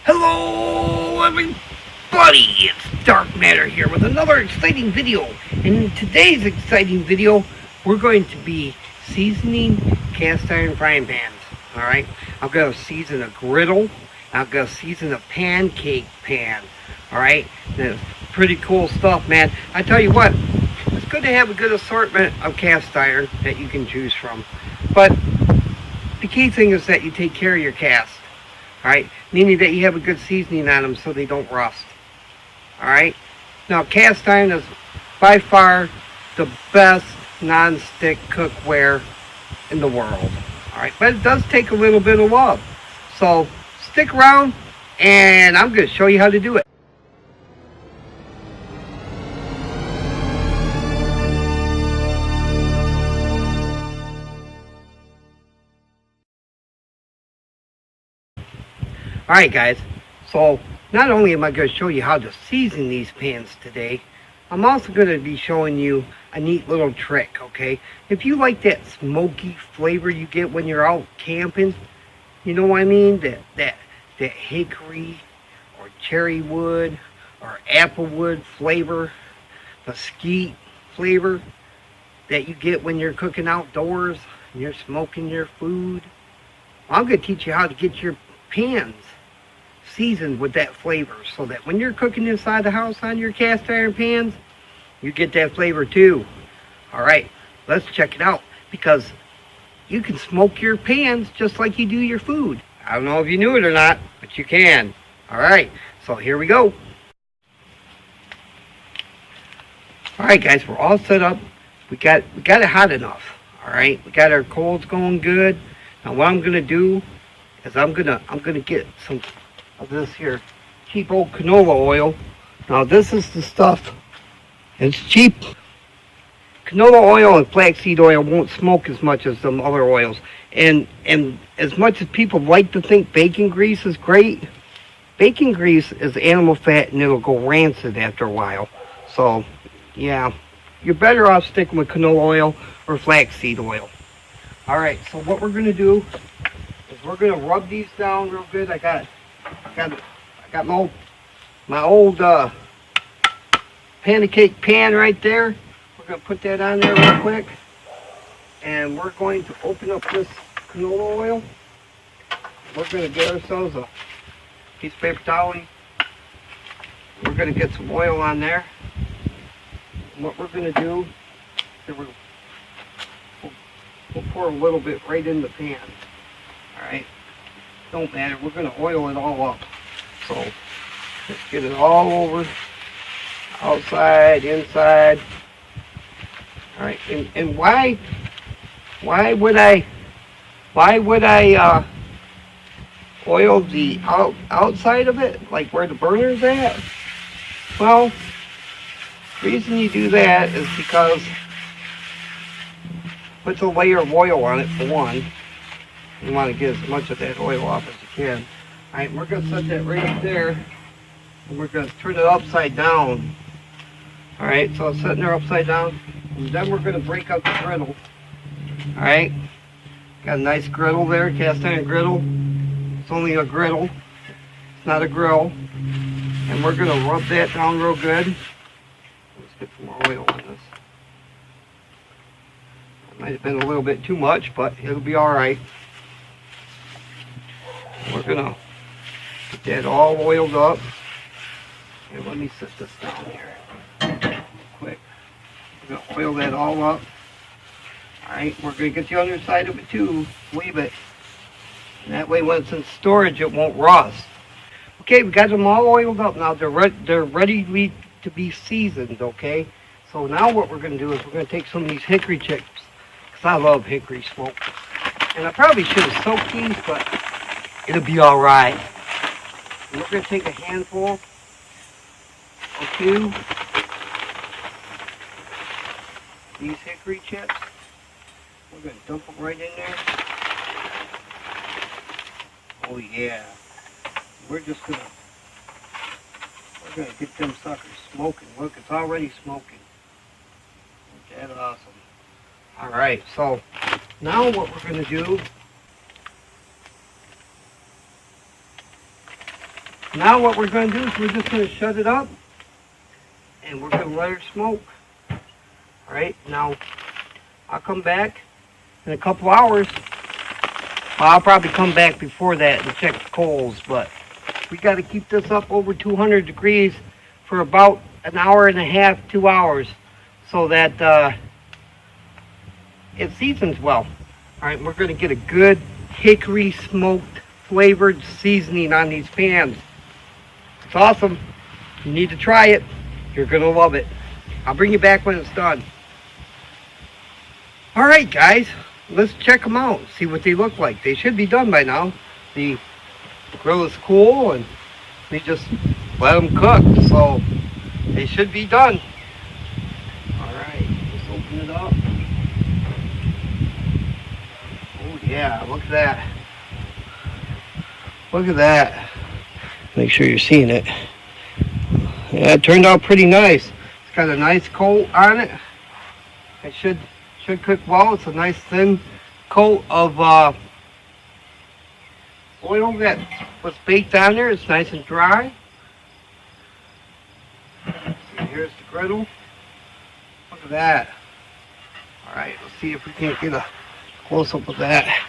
Hello everybody, it's Dark Matter here with another exciting video. In today's exciting video, we're going to be seasoning cast iron frying pans. Alright, I'm going to season a griddle, I'm going to season a pancake pan. Alright, that's pretty cool stuff, man. I tell you what, it's good to have a good assortment of cast iron that you can choose from. But the key thing is that you take care of your cast. Alright, meaning that you have a good seasoning on them so they don't rust. Alright, now cast iron is by far the best non-stick cookware in the world. Alright, but it does take a little bit of love. So stick around and I'm going to show you how to do it. Alright guys, so not only am I going to show you how to season these pans today, I'm also going to be showing you a neat little trick, okay? If you like that smoky flavor you get when you're out camping, you know what I mean? That hickory or cherry wood or apple wood flavor, mesquite flavor that you get when you're cooking outdoors and you're smoking your food. I'm going to teach you how to get your pans seasoned with that flavor so that when you're cooking inside the house on your cast iron pans, you get that flavor too. Alright, let's check it out, because you can smoke your pans just like you do your food. I don't know if you knew it or not, but you can. Alright, so here we go. Alright guys, we're all set up. We got it hot enough. Alright, we got our coals going good. Now what I'm gonna do is I'm gonna get some of this here cheap old canola oil. Now this is the stuff. It's cheap. Canola oil and flaxseed oil won't smoke as much as some other oils. And as much as people like to think bacon grease is great, bacon grease is animal fat and it'll go rancid after a while. So yeah, you're better off sticking with canola oil or flaxseed oil. Alright, so what we're gonna do is we're gonna rub these down real good. I got my old pancake pan right there. We're going to put that on there real quick. And we're going to open up this canola oil. We're going to get ourselves a piece of paper towel. We're going to get some oil on there. And what we're going to do is we'll pour a little bit right in the pan. Alright. Don't matter, we're going to oil it all up. So let's get it all over, outside, inside. Alright, and why would I oil the outside of it, like where the burner's at? Well, the reason you do that is because it puts a layer of oil on it for one. You want to get as much of that oil off as you can. Alright, we're going to set that right there. And we're going to turn it upside down. Alright, so it's sitting there upside down. And then we're going to break up the griddle. Alright, got a nice griddle there, cast iron griddle. It's only a griddle. It's not a grill. And we're going to rub that down real good. Let's get some more oil on this. It might have been a little bit too much, but it'll be alright. We're gonna get that all oiled up. Here, let me set this down here quick. We're gonna oil that all up. Alright, we're gonna get the other side of it too. Leave it. And that way when it's in storage it won't rust. Okay, we got them all oiled up now. They're ready to be seasoned, okay? So now what we're gonna do is we're gonna take some of these hickory chips, because I love hickory smoke. And I probably should have soaked these, but it'll be alright. We're going to take a handful or two of these hickory chips. We're going to dump them right in there. Oh yeah. We're going to get them suckers smoking. Look, it's already smoking. Isn't that awesome? Alright, so now what we're going to do Now what we're going to do is we're just going to shut it up and we're going to let her smoke. Alright, now I'll come back in a couple hours. Well, I'll probably come back before that and check the coals, but we got to keep this up over 200 degrees for about an hour and a half, 2 hours, so that it seasons well. Alright, we're going to get a good hickory smoked flavored seasoning on these pans. It's awesome. You need to try it. You're going to love it. I'll bring you back when it's done. Alright guys, let's check them out, see what they look like. They should be done by now. The grill is cool and we just let them cook, so they should be done. Alright, let's open it up. Oh yeah, look at that. Look at that. Make sure you're seeing it. Yeah, it turned out pretty nice. It's got a nice coat on it. It should cook well. It's a nice thin coat of oil that was baked on there. It's nice and dry. See, here's the griddle. Look at that. Alright, let's see if we can't get a close up of that.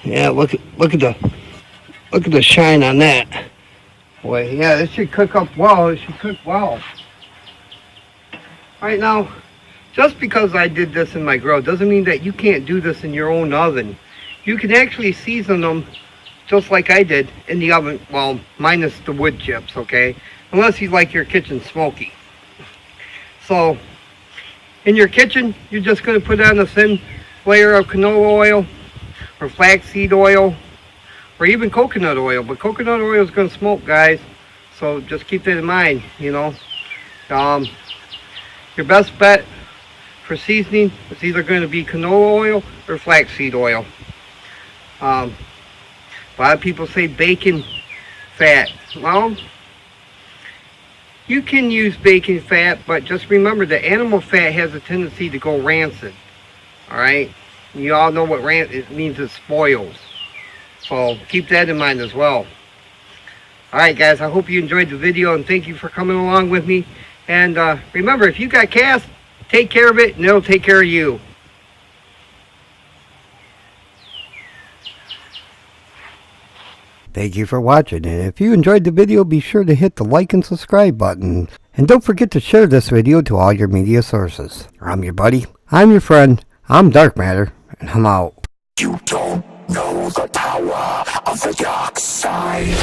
Yeah, look at the shine on that. Boy, yeah, this should cook up well. It should cook well. Right now, just because I did this in my grill doesn't mean that you can't do this in your own oven. You can actually season them just like I did in the oven, well, minus the wood chips, okay? Unless you like your kitchen smoky. So, in your kitchen, you're just going to put on a thin layer of canola oil or flaxseed oil or even coconut oil. But coconut oil is going to smoke, guys. So just keep that in mind, you know. Your best bet for seasoning is either going to be canola oil or flaxseed oil. A lot of people say bacon fat. Well, you can use bacon fat, but just remember that animal fat has a tendency to go rancid. Alright? You all know what it means. It spoils. So keep that in mind as well. Alright guys, I hope you enjoyed the video and thank you for coming along with me. And remember, if you got cats, take care of it and it'll take care of you. Thank you for watching, and if you enjoyed the video, be sure to hit the like and subscribe button. And don't forget to share this video to all your media sources. I'm your buddy, I'm your friend, I'm Dark Matter, and I'm out. You don't know the power of the dark side.